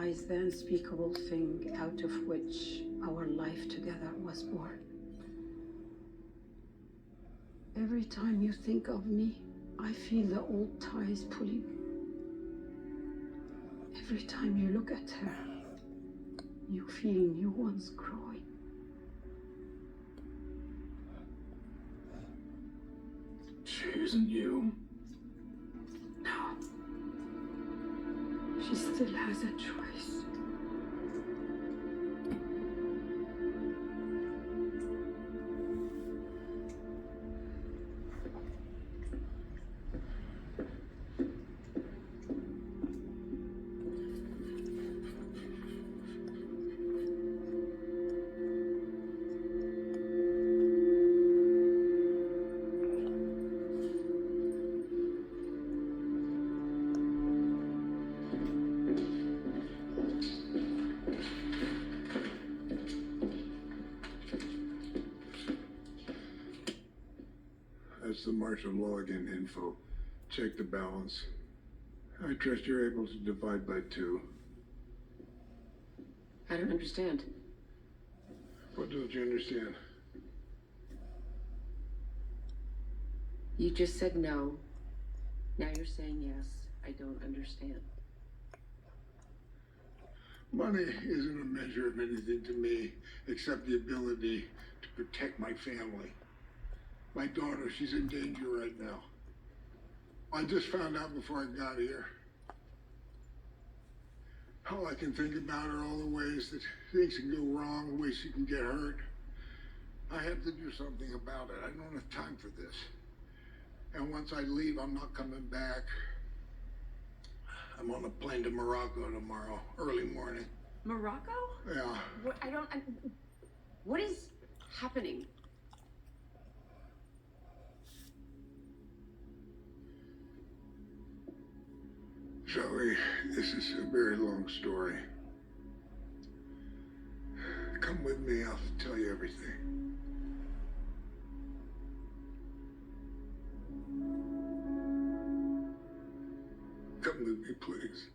realize the unspeakable thing out of which our life together was born. Every time you think of me, I feel the old ties pulling. Every time you look at her, you feel new ones growing. She isn't you. No. She still has a choice. That's the martial law again, info. Check the balance. I trust you're able to divide by 2. I don't understand. What don't you understand? You just said no. Now you're saying yes. I don't understand. Money isn't a measure of anything to me except the ability to protect my family. My daughter, she's in danger right now. I just found out before I got here. All I can think about are all the ways that things can go wrong, the ways she can get hurt. I have to do something about it. I don't have time for this. And once I leave, I'm not coming back. I'm on a plane to Morocco tomorrow, early morning. Morocco? Yeah. What is happening? Zoe, this is a very long story. Come with me, I'll tell you everything. Come with me, please.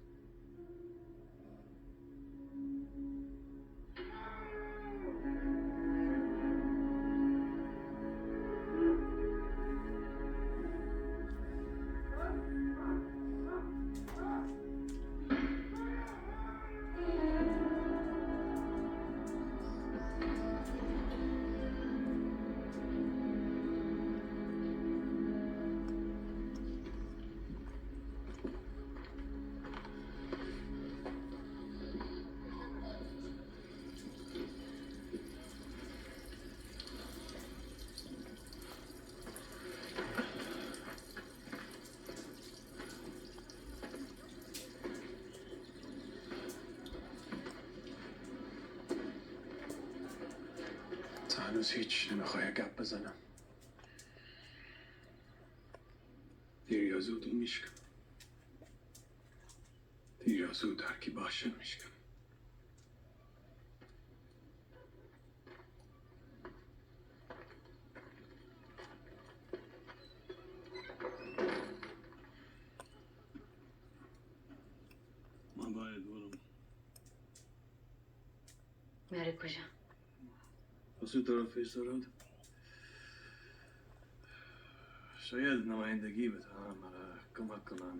هنوز هیچ نمیخوای گپ بزنم. دیر یا زود این میشکن. دیر یا زود هرکی باشه میشکن. من باید برم. میری کجا؟ واسه طرف استراد. شاید نمایندگی بتونم کمک کنم.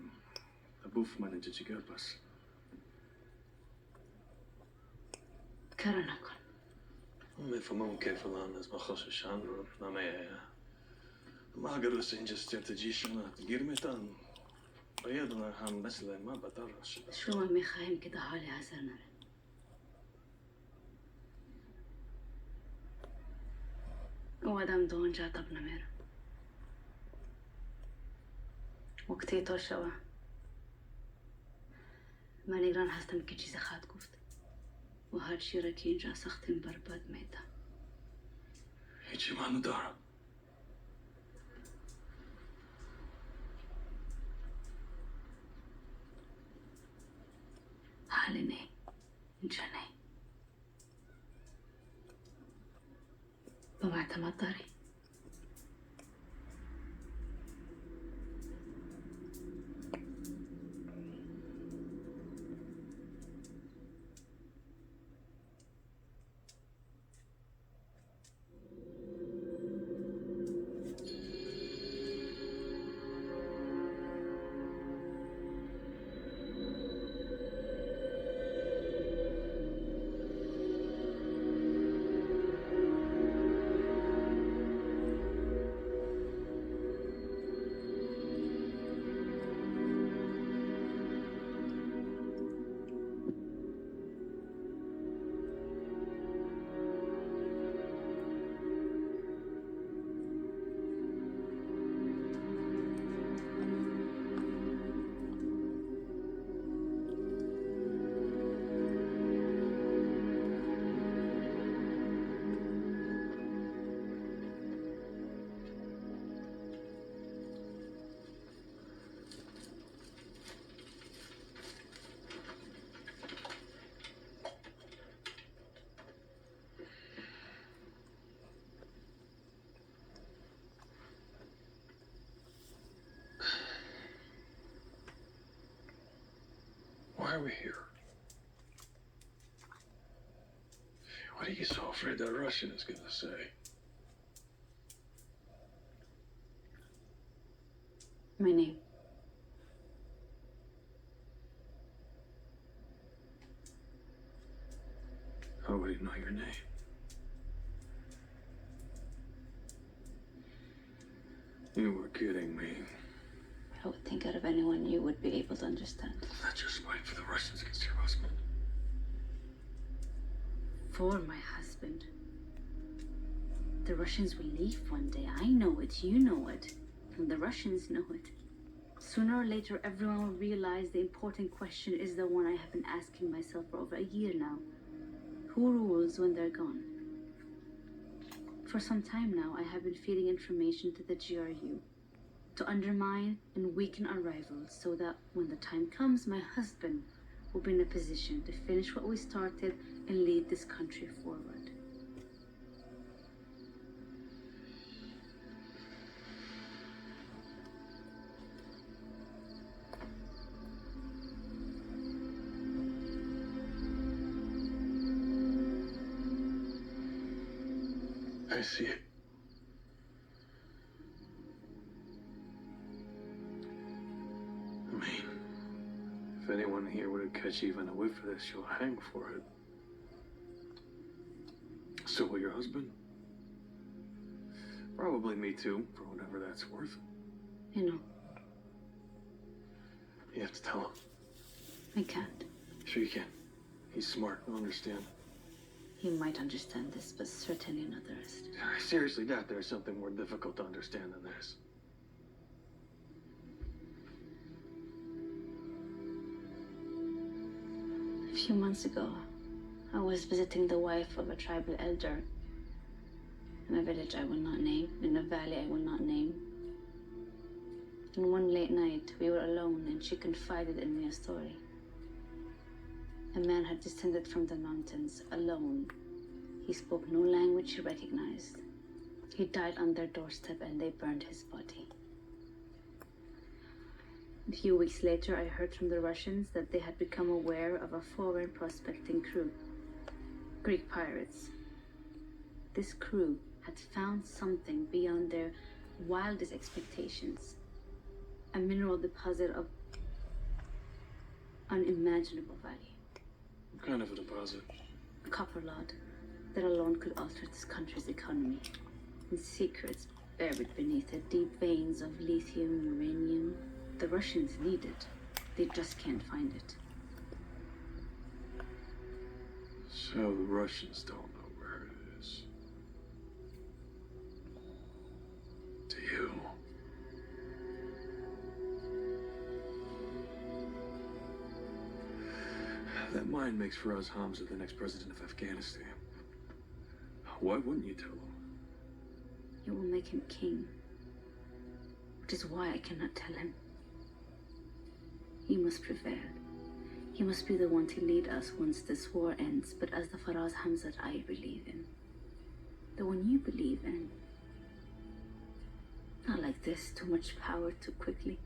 ابوف من اینجا چیکار پس؟ کارو نکن. میفهمم کیف الان از مخصوصشان نمیه. ما اگر از اینجا استراتژیشون گیر میتن. باید هم مثل ما بدر شد. شما میخواین که در حال حاضر نره. او آدم دو اونجا تب نمیره. وقتی تو شوا من نگران هستم که چیز خواهد گفت و هر چی را که اینجا ساختیم برباد میدم. هیچی منو دارم. حالی نه اینجا نه. به من اعتماد داری؟ are we here? What are you so afraid that Russian is gonna say? My name. How would he know your name? You were kidding me. I would think out of anyone you would be able to understand. That's your spite for the Russians against your husband. For my husband. The Russians will leave one day. I know it, you know it, and the Russians know it. Sooner or later, everyone will realize the important question is the one I have been asking myself for over a year now. Who rules when they're gone? For some time now, I have been feeding information to the GRU to undermine and weaken our rivals so that when the time comes, my husband will be in a position to finish what we started and lead this country forward. I see it. I mean, if anyone here were to catch even a whiff of this, you'll hang for it. So will your husband? Probably me too, for whatever that's worth. You know, You have to tell him. I can't. Sure you can. He's smart, he'll understand. He might understand this, but certainly not the rest. I seriously doubt there's something more difficult to understand than this. A few months ago, I was visiting the wife of a tribal elder in a village I will not name, in a valley I will not name. And one late night, we were alone and she confided in me a story. A man had descended from the mountains, alone. He spoke no language she recognized. He died on their doorstep and they burned his body. A few weeks later, I heard from the Russians that they had become aware of a foreign prospecting crew, Greek pirates. This crew had found something beyond their wildest expectations, a mineral deposit of unimaginable value. What kind of a deposit? A copper lot that alone could alter this country's economy, and secrets buried beneath the deep veins of lithium, uranium. The Russians need it. They just can't find it. So the Russians don't know where it is. Do you? That mine makes Faraz Hamza the next president of Afghanistan. Why wouldn't you tell him? It will make him king, which is why I cannot tell him. He must prevail. He must be the one to lead us once this war ends, but as the Faraz Hamza I believe in. The one you believe in. Not like this, too much power too quickly.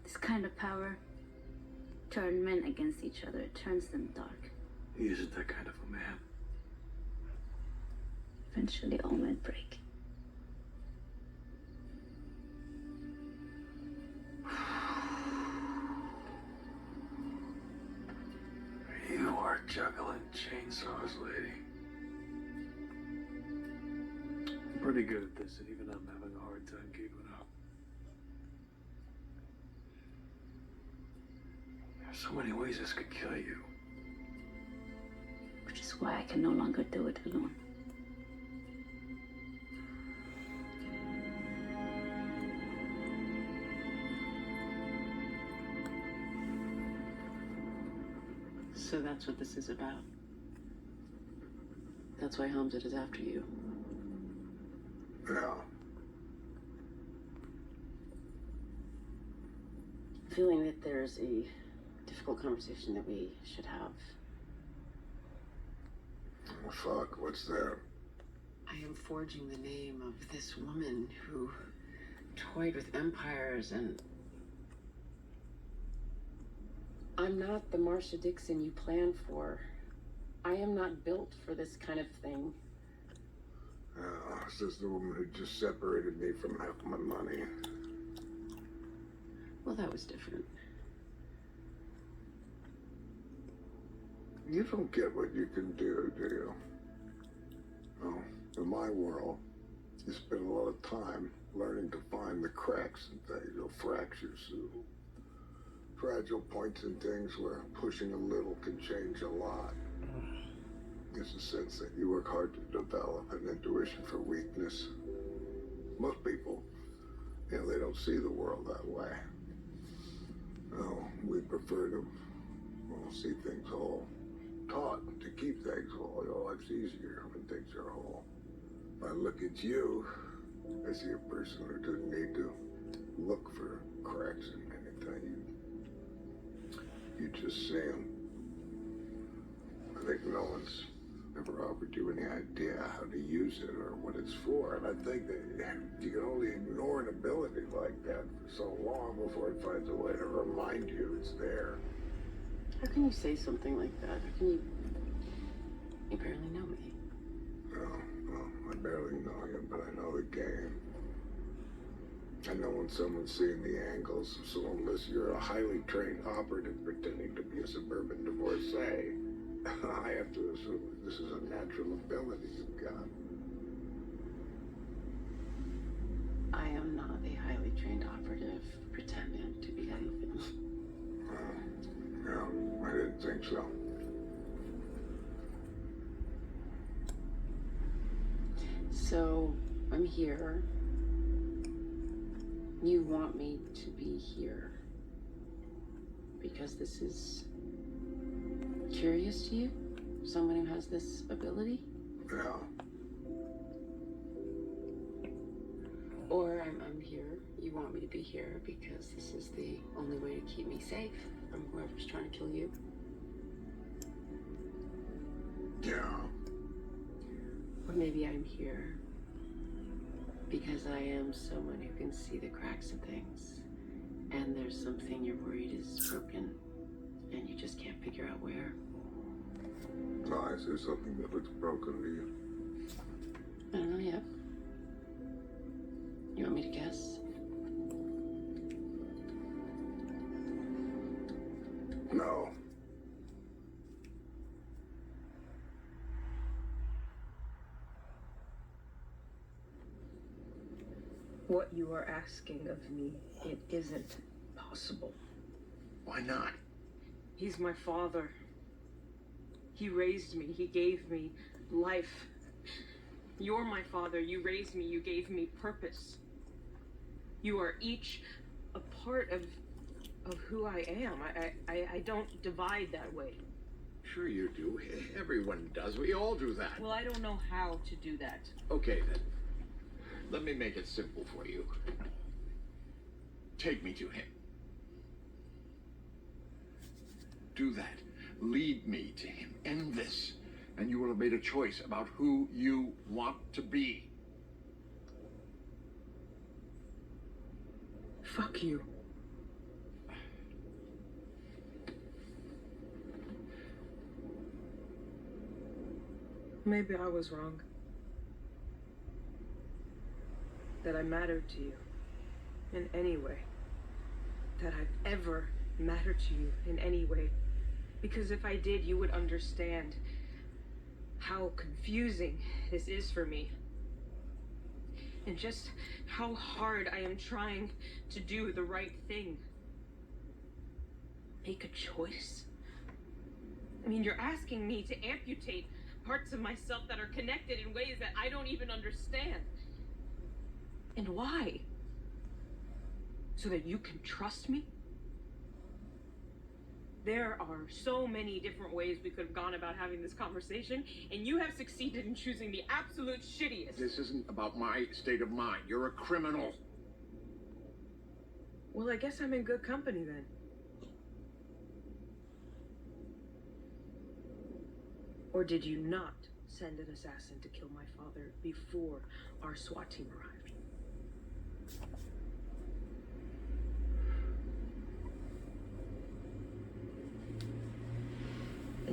This kind of power turns men against each other. It turns them dark. He isn't that kind of a man. Eventually all men break. You are juggling chainsaws, lady. I'm pretty good at this, and even I'm having a hard time keeping up. There's so many ways this could kill you. Which is why I can no longer do it alone. So that's what this is about. That's why Hamza is after you. Yeah. Feeling that there's a difficult conversation that we should have. Oh, fuck, what's that? I am forging the name of this woman who toyed with empires and I'm not the Marsha Dixon you planned for. I am not built for this kind of thing. It's just the woman who just separated me from half my money. Well, that was different. You don't get what you can do you? No. In my world, you spend a lot of time learning to find the cracks in things, or fractures, fragile points in things where pushing a little can change a lot. There's a sense that you work hard to develop an intuition for weakness. Most people, they don't see the world that way. No, we prefer to see things whole. Taught to keep things whole. Life's easier when things are whole. If I look at you, I see a person who doesn't need to look for cracks in anything. You just see them. I think no one's ever offered you any idea how to use it or what it's for. And I think that you can only ignore an ability like that for so long before it finds a way to remind you it's there. How can you say something like that? How can you... You barely know me. Well, I barely know you, but I know the game. I know when someone's seeing the angles, so unless you're a highly trained operative pretending to be a suburban divorcee, I have to assume that this is a natural ability you've got. I am not a highly trained operative pretending to be anything. Yeah, I didn't think so. So, I'm here. You want me to be here because this is curious to you? Someone who has this ability? Yeah. Or I'm here, you want me to be here because this is the only way to keep me safe from whoever's trying to kill you? Yeah. Or maybe I'm here because I am someone who can see the cracks in things, and there's something you're worried is broken, and you just can't figure out where. Why is there something that looks broken to you? I don't know yet. You want me to guess? No. What you are asking of me, it isn't possible. Why not? He's my father. He raised me. He gave me life. You're my father. You raised me. You gave me purpose. You are each a part of who I am. I don't divide that way. Sure you do. Everyone does. We all do that. Well, I don't know how to do that. Okay, then. Let me make it simple for you. Take me to him. Do that. Lead me to him. End this. And you will have made a choice about who you want to be. Fuck you. Maybe I was wrong. That I mattered to you in any way. That I've ever mattered to you in any way. Because if I did, you would understand how confusing this is for me. And just how hard I am trying to do the right thing. Make a choice? I mean, you're asking me to amputate parts of myself that are connected in ways that I don't even understand. And why? So that you can trust me? There are so many different ways we could have gone about having this conversation, and you have succeeded in choosing the absolute shittiest. This isn't about my state of mind. You're a criminal. Well, I guess I'm in good company then. Or did you not send an assassin to kill my father before our SWAT team arrived?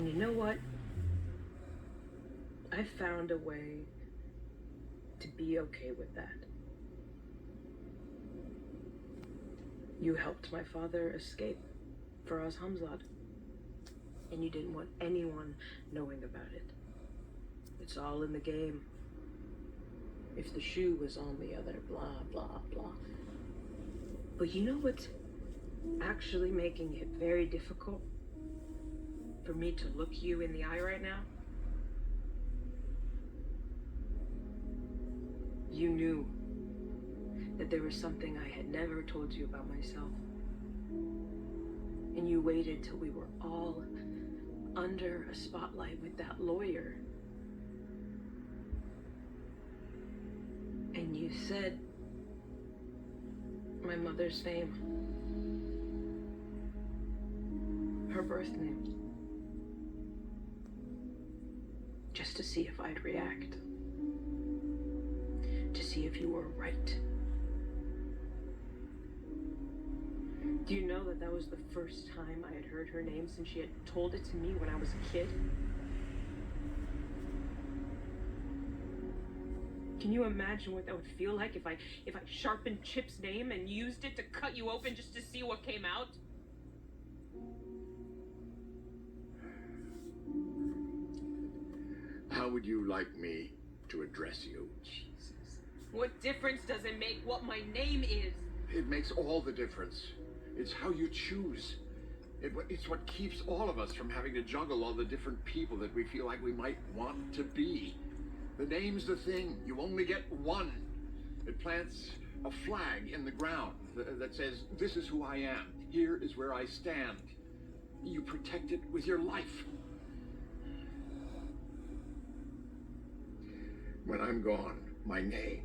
And you know what? I found a way to be okay with that. You helped my father escape Faraz Hamzad. And you didn't want anyone knowing about it. It's all in the game. If the shoe was on the other, blah, blah, blah. But you know what's actually making it very difficult for me to look you in the eye right now? You knew that there was something I had never told you about myself. And you waited till we were all under a spotlight with that lawyer. And you said my mother's name, her birth name, just to see if I'd react, to see if you were right. Do you know that that was the first time I had heard her name since she had told it to me when I was a kid? Can you imagine what that would feel like if I sharpened Chip's name and used it to cut you open just to see what came out? How would you like me to address you? Jesus. What difference does it make what my name is? It makes all the difference. It's how you choose. It's what keeps all of us from having to juggle all the different people that we feel like we might want to be. The name's the thing. You only get one. It plants a flag in the ground that says, this is who I am. Here is where I stand. You protect it with your life. When I'm gone, my name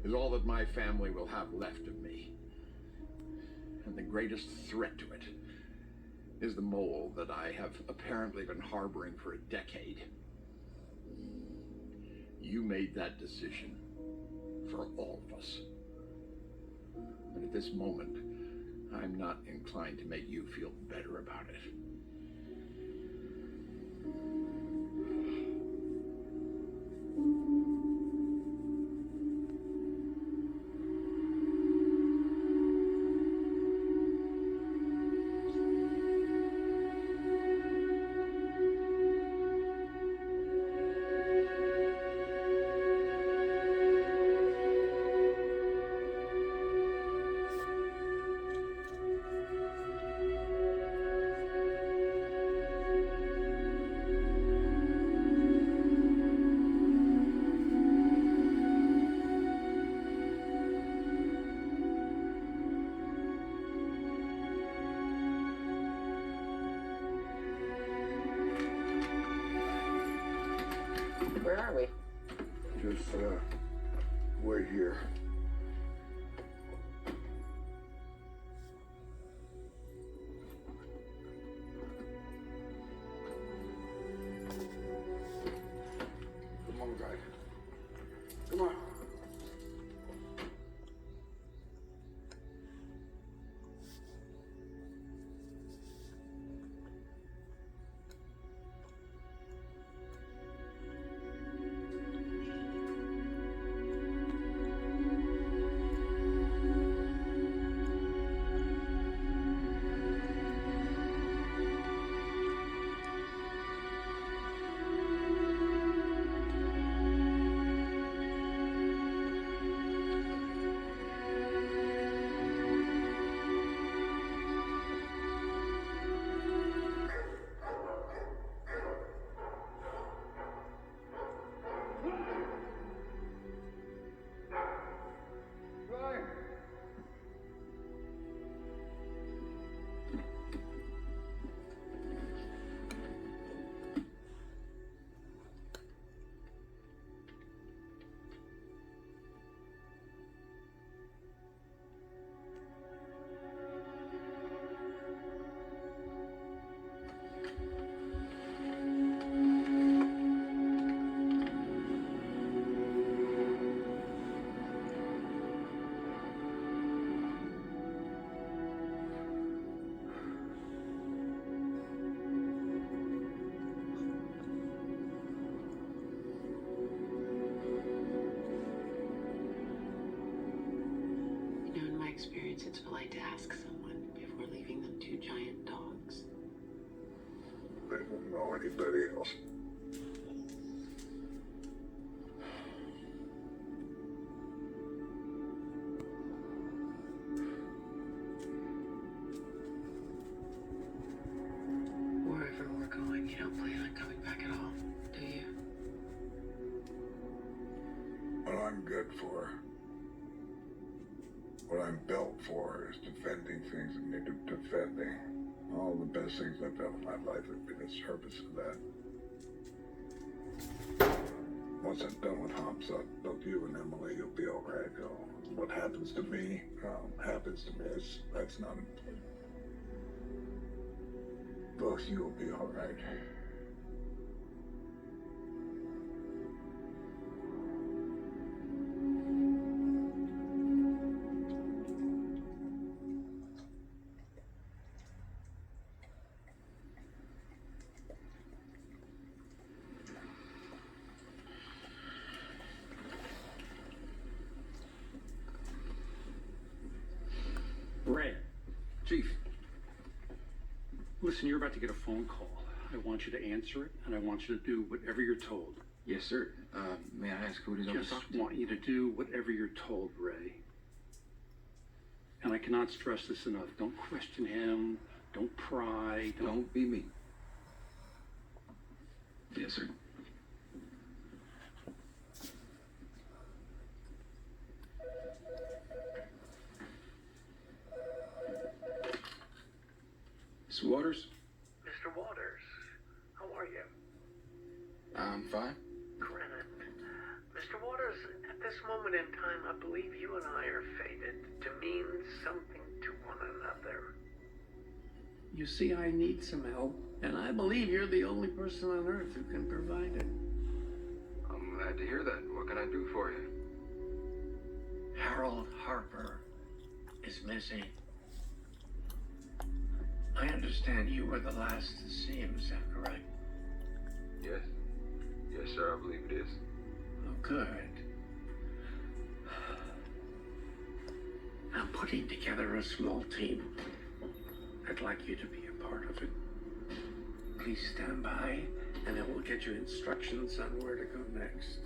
is all that my family will have left of me. And the greatest threat to it is the mole that I have apparently been harboring for a decade. You made that decision for all of us. And at this moment, I'm not inclined to make you feel better about it. Where are we? Just, wait here. Come on, guys. Come on. it's polite to ask someone before leaving them two giant dogs. I don't know anybody else. Wherever we're going, you don't plan on coming back at all, do you? What I'm good for, what I'm built for, is defending things that need defending. All the best things I've done in my life have been in service of that. Once I'm done with Hamza, both you and Emily, you'll be all right. What happens to me, happens to me. That's not important. Both you will be all right. Ray, Chief, listen, you're about to get a phone call. I want you to answer it, and I want you to do whatever you're told. Yes, sir. May I ask who it is I'm Just talking to? want you to do whatever you're told, Ray. And I cannot stress this enough. Don't question him. Don't pry. Don't be me. Yes, sir. Miss Waters? Mr. Waters, how are you? I'm fine. Granite. Mr. Waters, at this moment in time, I believe you and I are fated to mean something to one another. You see, I need some help, and I believe you're the only person on Earth who can provide it. I'm glad to hear that. What can I do for you? Harold Harper is missing. I understand you were the last to see him, is that correct? Yes. Yes, sir, I believe it is. Oh, good. I'm putting together a small team. I'd like you to be a part of it. Please stand by, and it will get you instructions on where to go next.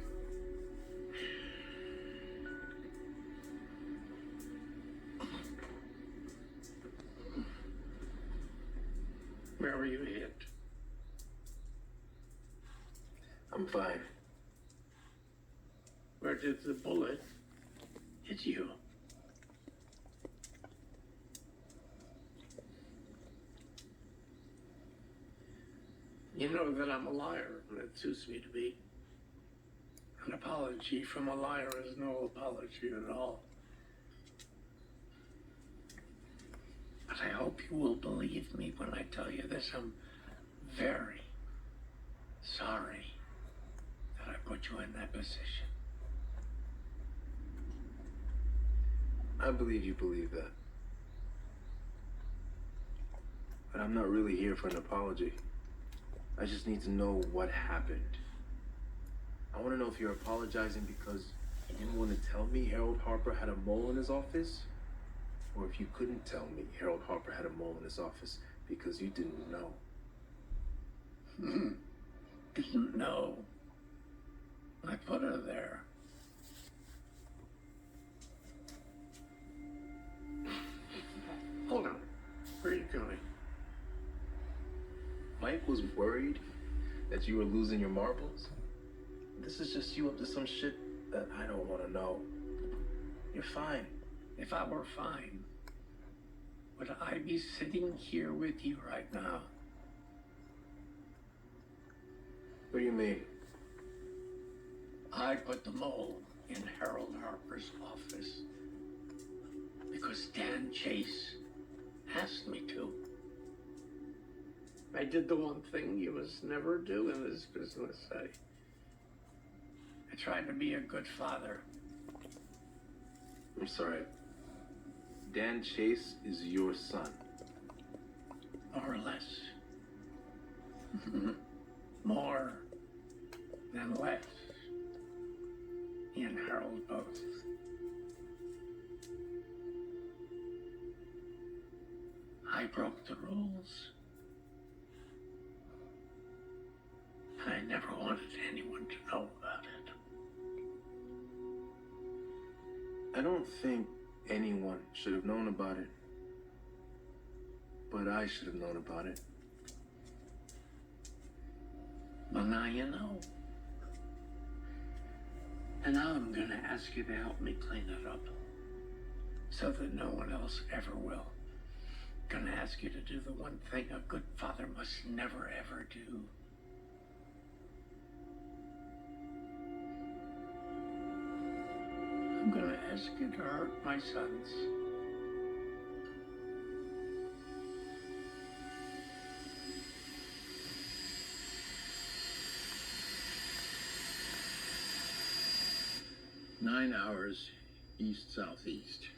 Where were you hit? I'm fine. Where did the bullet hit you? You know that I'm a liar, and it suits me to be. An apology from a liar is no apology at all. But I hope you will believe me when I tell you this. I'm very sorry that I put you in that position. I believe you believe that. But I'm not really here for an apology. I just need to know what happened. I want to know if you're apologizing because you didn't want to tell me Harold Harper had a mole in his office, or if you couldn't tell me Harold Harper had a mole in his office because you didn't know. Didn't know. I put her there. Hold on. Where are you going? Mike was worried that you were losing your marbles. This is just you up to some shit that I don't want to know. You're fine. If I were fine, would I be sitting here with you right now? What do you mean? I put the mole in Harold Harper's office because Dan Chase asked me to. I did the one thing you must never do in this business, I tried to be a good father. I'm sorry. Dan Chase is your son. More or less. More than less. He and Harold both. I broke the rules. I never wanted anyone to know about it. I don't think anyone should have known about it. But I should have known about it. Well, now you know. And now I'm gonna ask you to help me clean it up. So that no one else ever will. Gonna ask you to do the one thing a good father must never ever do. I'm gonna ask you to hurt my sons. Nine hours east-southeast.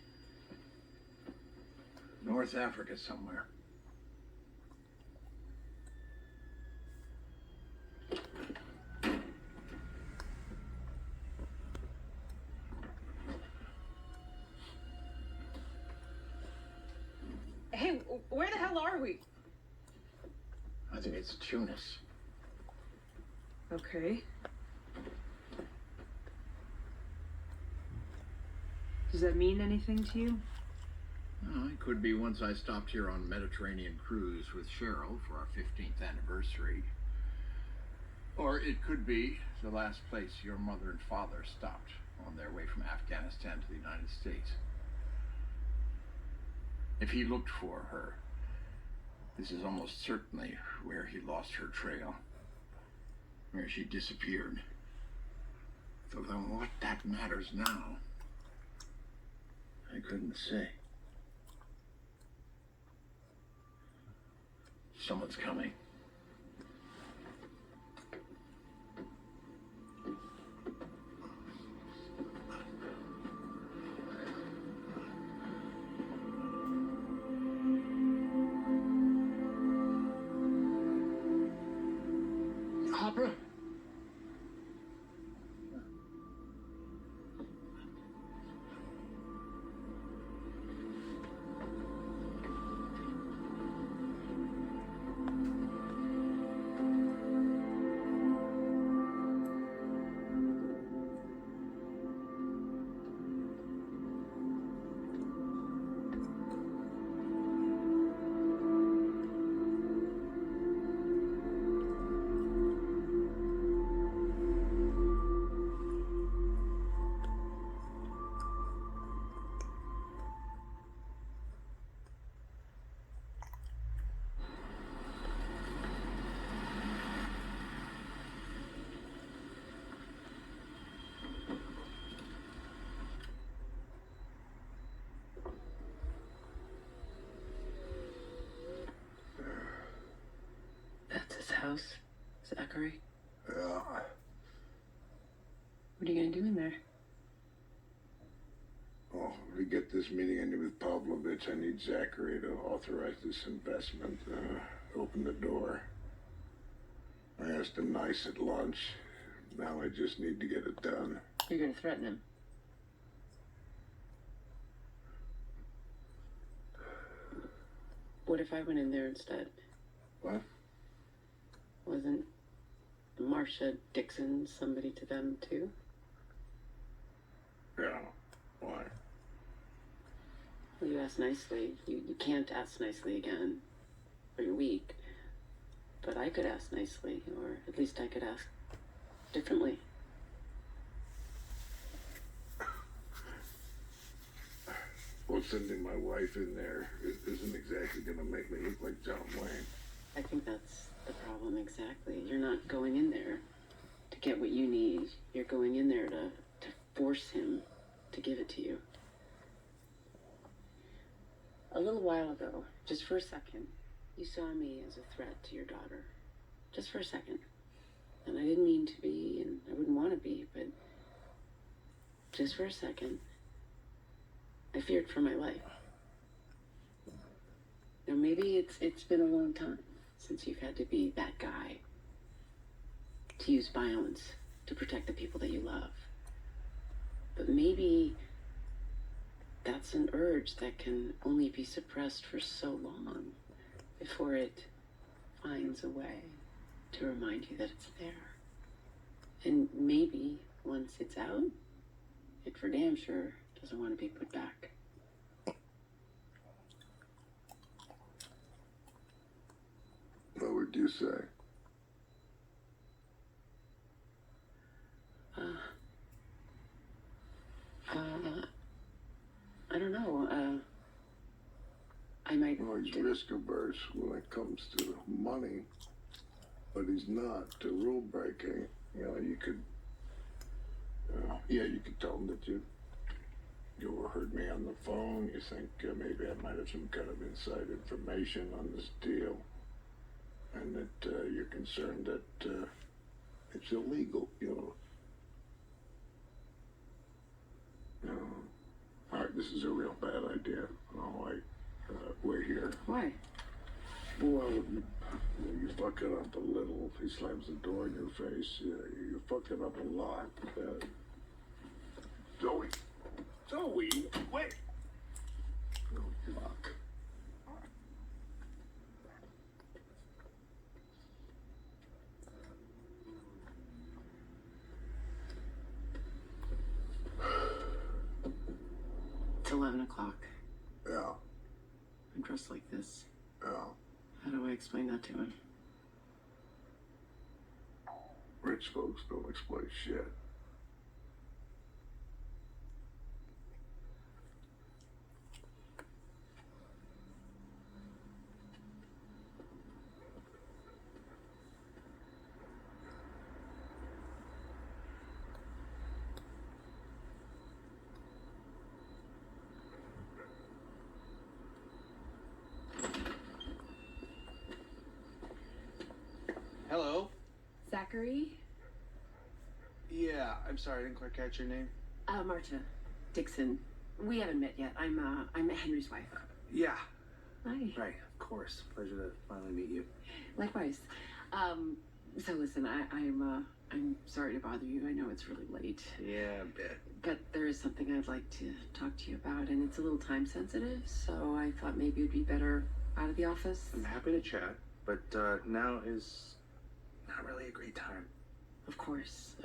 North Africa somewhere. Hey, where the hell are we? I think it's Tunis. Okay. Does that mean anything to you? Oh, it could be once I stopped here on Mediterranean cruise with Cheryl for our 15th anniversary. Or it could be the last place your mother and father stopped on their way from Afghanistan to the United States. If he looked for her, this is almost certainly where he lost her trail, where she disappeared. So then what that matters now, I couldn't say. Someone's coming. Hopper? That's his house, Zachary. Yeah. What are you gonna do in there? Well, to get this meeting ended with Pavlovich, I need Zachary to authorize this investment. Open the door. I asked him nice at lunch. Now I just need to get it done. You're gonna threaten him. What if I went in there instead? What? Wasn't Marcia Dixon somebody to them too? Yeah. Why? Well, you asked nicely. You can't ask nicely again. Or you're weak. But I could ask nicely, or at least I could ask differently. Well, sending my wife in there isn't exactly going to make me look like John Wayne. I think that's the problem exactly. You're not going in there to get what you need. You're going in there to force him to give it to you. A little while ago, just for a second, you saw me as a threat to your daughter. Just for a second. And I didn't mean to be, and I wouldn't want to be, but just for a second, I feared for my life. Now maybe it's been a long time since you've had to be that guy, to use violence to protect the people that you love. But maybe that's an urge that can only be suppressed for so long before it finds a way to remind you that it's there. And maybe once it's out, it for damn sure doesn't want to be put back. What would you say? I don't know. I might. Well, he's risk averse when it comes to money, but he's not to rule breaking. You know, you could, you could tell him that you overheard me on the phone. You think maybe I might have some kind of inside information on this deal, and that you're concerned that it's illegal. All right, this is a real bad idea. We're here. Why? Well, you fuck it up a little. He slams the door in your face. You fuck it up a lot. Zoe, wait. Oh, fuck. It's 11 o'clock. Yeah, I'm dressed like this. yeah. How do I explain that to him? Rich folks don't explain shit. Hello? Zachary? Yeah, I'm sorry, I didn't quite catch your name. Marta Dixon. We haven't met yet. I'm Henry's wife. Yeah. Hi. Right, of course. Pleasure to finally meet you. Likewise. So listen, I'm sorry to bother you. I know it's really late. Yeah, a bit. But there is something I'd like to talk to you about, and it's a little time sensitive, so I thought maybe it'd be better out of the office. I'm happy to chat, but now is not really a great time. Of course.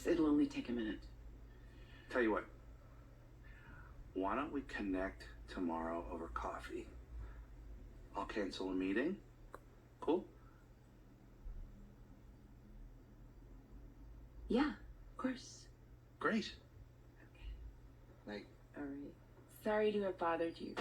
It'll only take a minute. Tell you what. Why don't we connect tomorrow over coffee? I'll cancel a meeting. Cool? Yeah, of course. Great. Okay. All right. Sorry to have bothered you.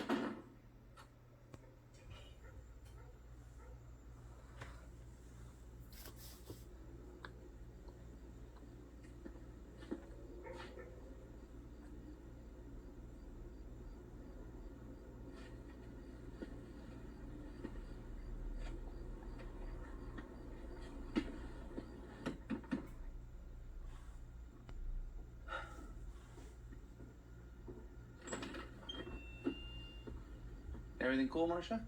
Everything cool, Marcia?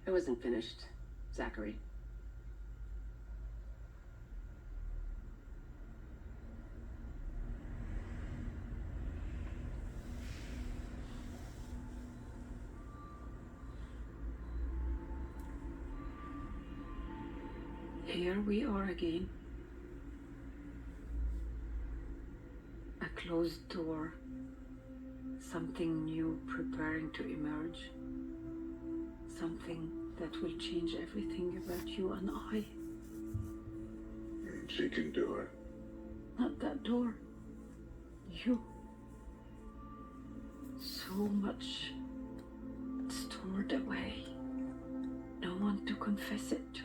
I wasn't finished, Zachary. Here we are again. A closed door. Something new preparing to emerge. Something that will change everything about you and I. She can do it. Not that door. You. So much stored away. No one to confess it to.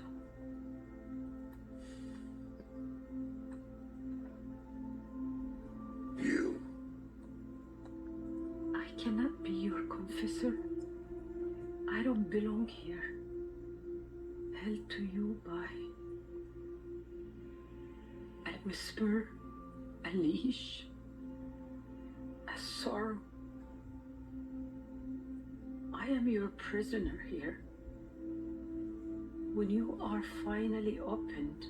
You. I cannot be your confessor. I don't belong here. Held to you by a whisper, a leash, a sorrow. I am your prisoner here. When you are finally opened,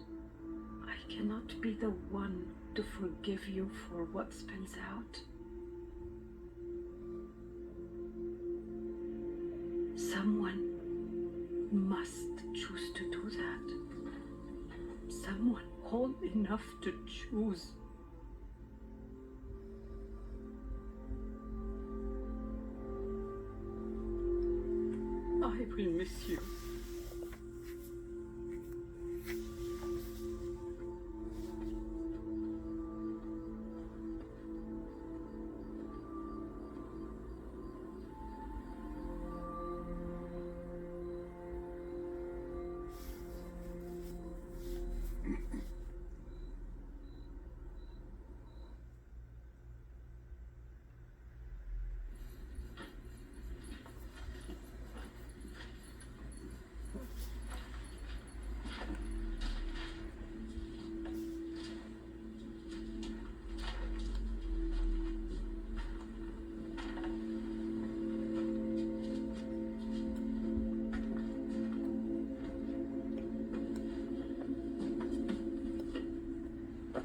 I cannot be the one to forgive you for what spills out. Someone must choose to do that. Someone old enough to choose. I will miss you.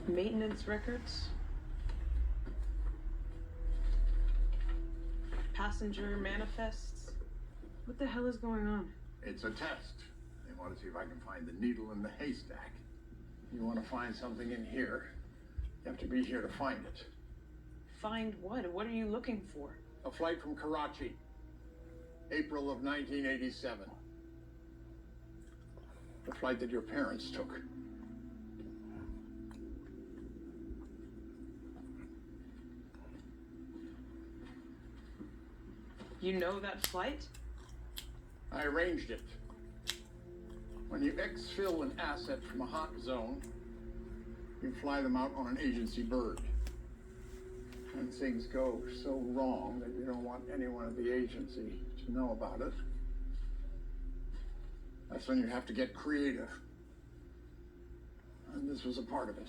Maintenance records, passenger manifests. What the hell is going on? It's a test. They want to see if I can find the needle in the haystack. You want to find something in here, you have to be here to find it. Find what? What are you looking for? A flight from Karachi, April of 1987. The flight that your parents took. You know that flight? I arranged it. When you exfil an asset from a hot zone, you fly them out on an agency bird. When things go so wrong that you don't want anyone at the agency to know about it, that's when you have to get creative. And this was a part of it.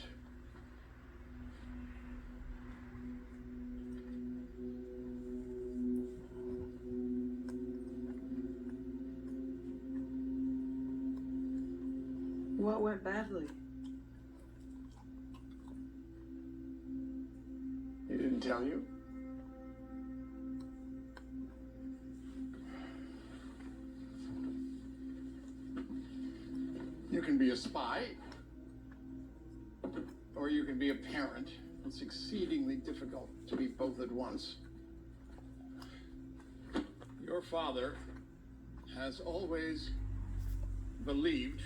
What went badly? He didn't tell you? You can be a spy, or you can be a parent. It's exceedingly difficult to be both at once. Your father has always believed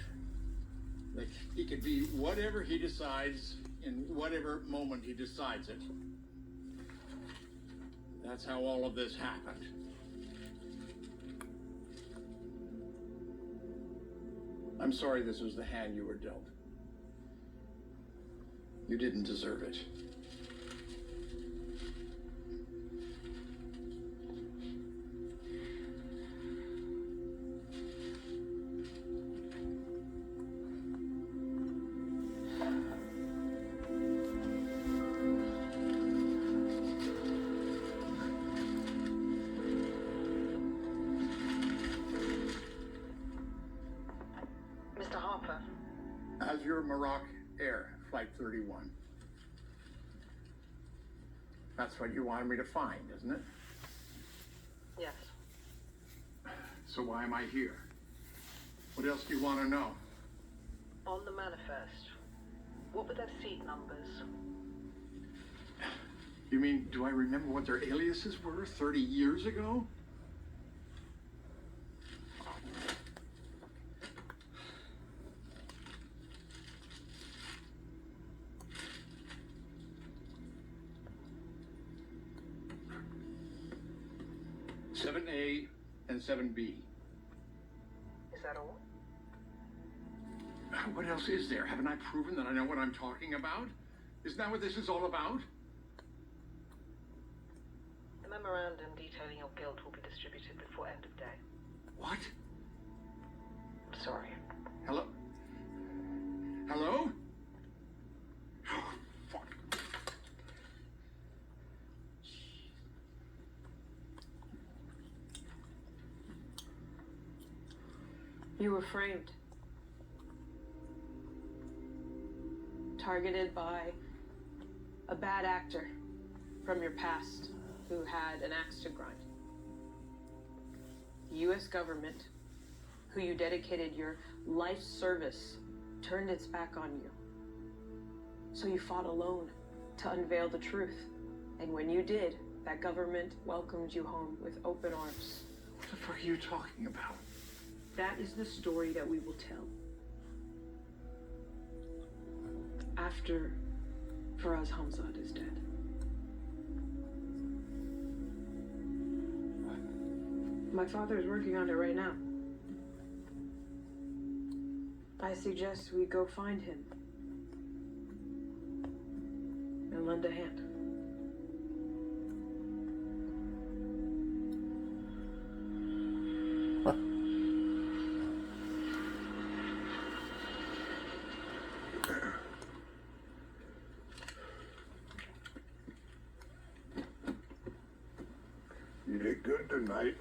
that he could be whatever he decides in whatever moment he decides it. That's how all of this happened. I'm sorry this was the hand you were dealt. You didn't deserve it. Mr. Harper. Azure Maroc Air, Flight 31. That's what you wanted me to find, isn't it? Yes. So why am I here? What else do you want to know? On the manifest, what were their seat numbers? You mean, do I remember what their aliases were 30 years ago? (7A) and 7B. Is that all? What else is there? Haven't I proven that I know what I'm talking about? Isn't that what this is all about? The memorandum detailing your guilt will be distributed before end of day. What? Sorry. Hello? Hello? Oh, fuck. You were framed. Targeted by a bad actor from your past who had an axe to grind. U.S. government, who you dedicated your life service, turned its back on you. So you fought alone to unveil the truth. And when you did, that government welcomed you home with open arms. What the fuck are you talking about? That is the story that we will tell. After Faraz Hamzad is dead. My father is working on it right now. I suggest we go find him and lend a hand. You did good tonight.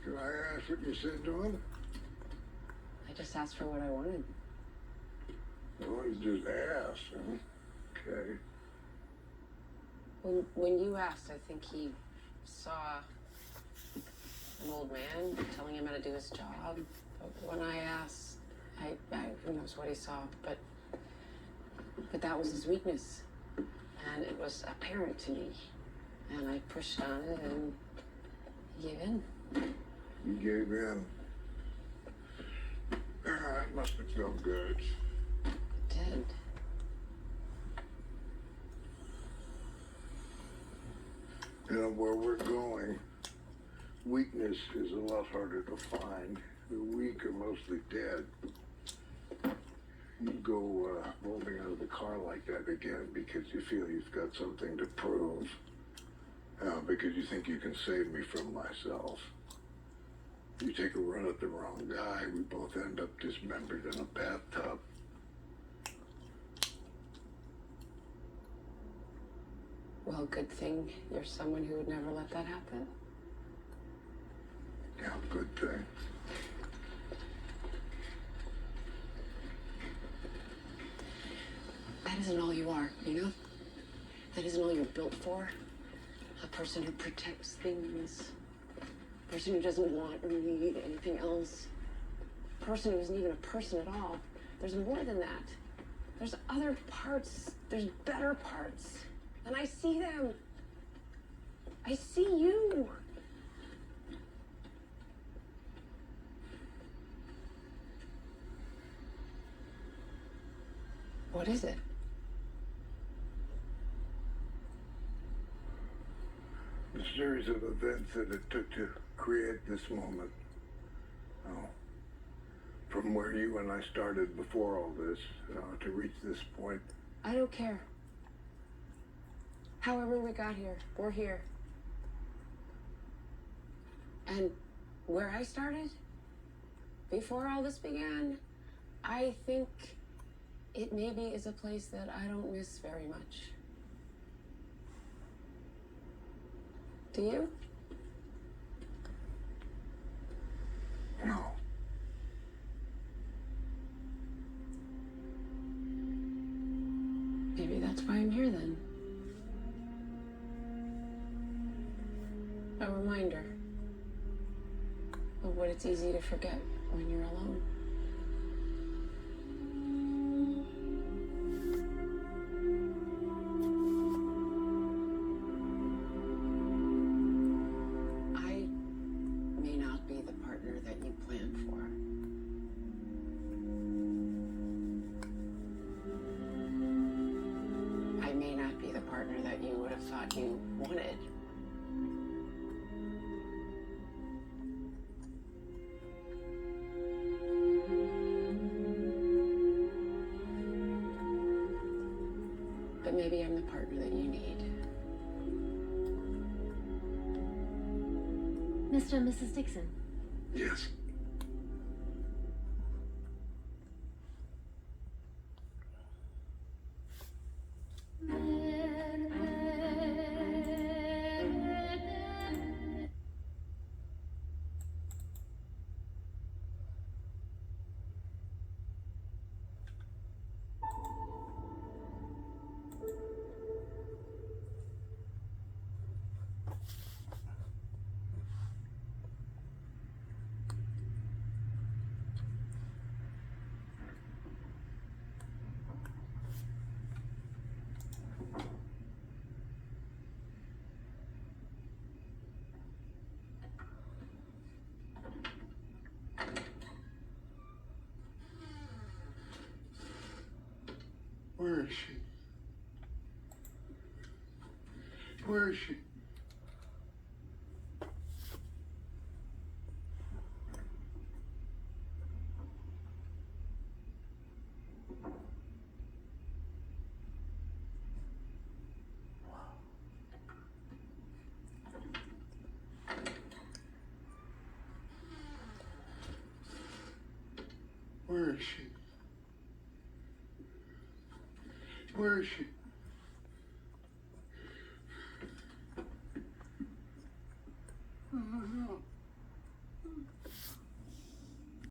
Can I ask what you said to him? I just asked for what I wanted. Well, you just asked, huh? Okay. When you asked, I think he saw an old man telling him how to do his job. But when I asked, who knows what he saw, but that was his weakness. And it was apparent to me. And I pushed on it and he gave in. You gave in. It must have felt good. It did. You know, where we're going, weakness is a lot harder to find. The weak are mostly dead. You go rolling out of the car like that again because you feel you've got something to prove. Because you think you can save me from myself. You take a run at the wrong guy, we both end up dismembered in a bathtub. Well, good thing you're someone who would never let that happen. Yeah, good thing. That isn't all you are, you know? That isn't all you're built for. A person who protects things. A person who doesn't want or need anything else. A person who isn't even a person at all. There's more than that. There's other parts. There's better parts. And I see them. I see you. What is it? The series of events that it took to create this moment. Oh, from where you and I started before all this, to reach this point. I don't care. However we got here, we're here. And where I started, before all this began, I think it maybe is a place that I don't miss very much. Do you? No. Maybe that's why I'm here then. A reminder of what it's easy to forget when you're alone. I may not be the partner that you planned for. I may not be the partner that you would have thought you wanted. But maybe I'm the partner that you need. Mr. and Mrs. Dixon. Yes. is she? Where is she? Where is she? Where is she?